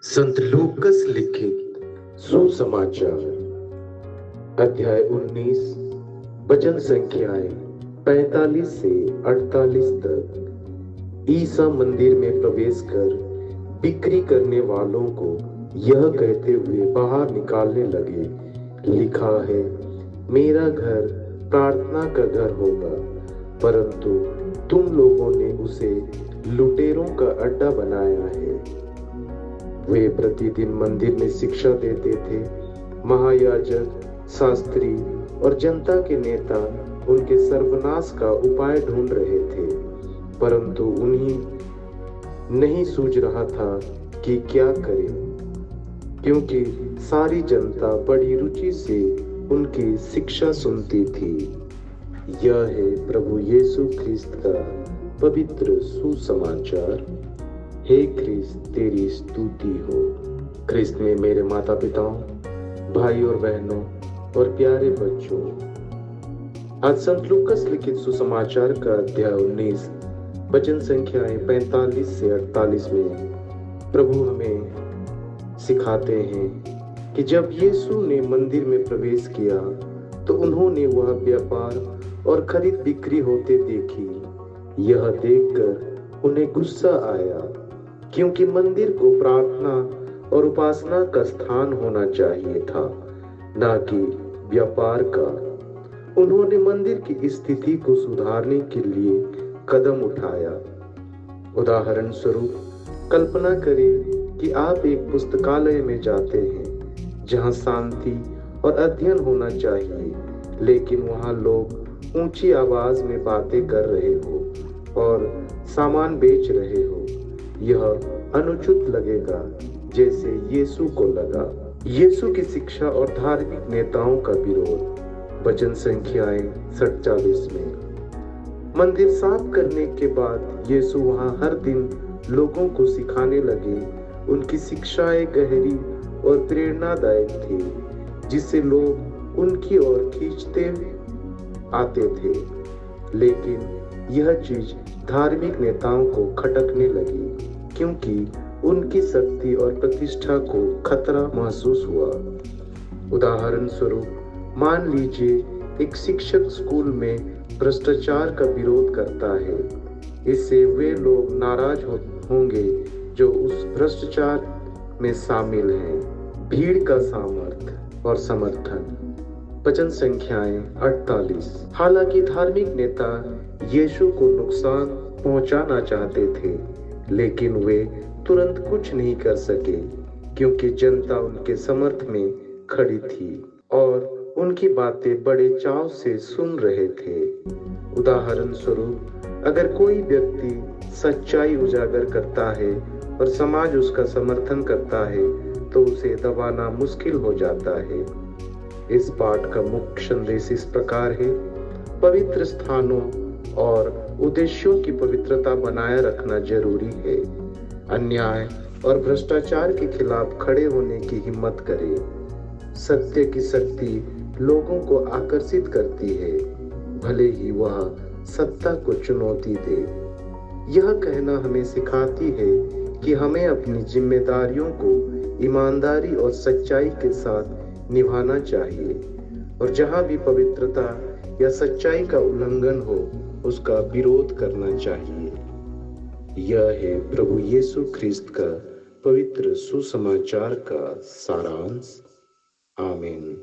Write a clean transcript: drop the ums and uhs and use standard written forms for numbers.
संत लूकस लिखित सुसमाचार अध्याय 19 वचन संख्याएं 45 से 48 तक। ईसा मंदिर में प्रवेश कर बिक्री करने वालों को यह कहते हुए बाहर निकालने लगे, लिखा है, मेरा घर प्रार्थना का घर होगा, परंतु तुम लोगों ने उसे लुटेरों का अड्डा बनाया है। वे प्रतिदिन मंदिर में शिक्षा देते थे। महायाजक, शास्त्री और जनता के नेता उनके सर्वनाश का उपाय ढूंढ रहे थे, परंतु उन्हें नहीं सूझ रहा था कि क्या करें, क्योंकि सारी जनता बड़ी रुचि से उनकी शिक्षा सुनती थी। यह है प्रभु यीशु ख्रिस्त का पवित्र सुसमाचार। हे ख्रिस्त, तेरी स्तुति हो। ख्रिस्त में मेरे माता पिताओं, भाई और बहनों और प्यारे बच्चों, आज संत लूकस लिखित सुसमाचार का अध्याय 19 वचन संख्याएं 45 से 48 में प्रभु हमें सिखाते हैं कि जब यीशु ने मंदिर में प्रवेश किया तो उन्होंने वह व्यापार और खरीद बिक्री होते देखी। यह देखकर उन्हें गुस्सा आया, क्योंकि मंदिर को प्रार्थना और उपासना का स्थान होना चाहिए था, न कि व्यापार का। उन्होंने मंदिर की स्थिति को सुधारने के लिए कदम उठाया। उदाहरण स्वरूप, कल्पना करें कि आप एक पुस्तकालय में जाते हैं जहां शांति और अध्ययन होना चाहिए, लेकिन वहां लोग ऊंची आवाज में बातें कर रहे हो और सामान बेच रहे हो। यह अनुचित लगेगा, जैसे यीशु को लगा। यीशु की शिक्षा और धार्मिक नेताओं का विरोध। वचन संख्याएं 47 में मंदिर साफ करने के बाद यीशु वहां हर दिन लोगों को सिखाने लगे। उनकी शिक्षाएं गहरी और प्रेरणादायक थी, जिससे लोग उनकी ओर खींचते आते थे। लेकिन यह चीज धार्मिक नेताओं को खटकने लगी, क्योंकि उनकी शक्ति और प्रतिष्ठा को खतरा महसूस हुआ। उदाहरण स्वरूप, मान लीजिए एक शिक्षक स्कूल में भ्रष्टाचार का विरोध करता है। इससे वे लोग नाराज होंगे जो उस भ्रष्टाचार में शामिल हैं। भीड़ का सामर्थ्य और समर्थन। वचन संख्याएं 48। हालांकि धार्मिक नेता यीशु को नुकसान पहुंचाना चाहते थे, लेकिन वे तुरंत कुछ नहीं कर सके, क्योंकि जनता उनके समर्थ में खड़ी थी और उनकी बातें बड़े चाव से सुन रहे थे। उदाहरण स्वरूप, अगर कोई व्यक्ति सच्चाई उजागर करता है और समाज उसका समर्थन करता है, तो उसे दबाना मुश्किल हो जाता है। इस पाठ का मुख्य संदेश इस प्रकार है: पवित्र स्थानों और उद्देश्यों की पवित्रता बनाए रखना जरूरी है। अन्याय और भ्रष्टाचार के खिलाफ खड़े होने की हिम्मत करें। सत्य की शक्ति लोगों को आकर्षित करती है, भले ही वह सत्ता को चुनौती दे। यह कहना हमें सिखाती है कि हमें अपनी जिम्मेदारियों को ईमानदारी और सच्चाई के साथ निभाना चाहिए, और जहां भी पवित्रता या सच्चाई का उल्लंघन हो, उसका विरोध करना चाहिए। यह है प्रभु यीशु ख्रिस्त का पवित्र सुसमाचार का सारांश। आमीन।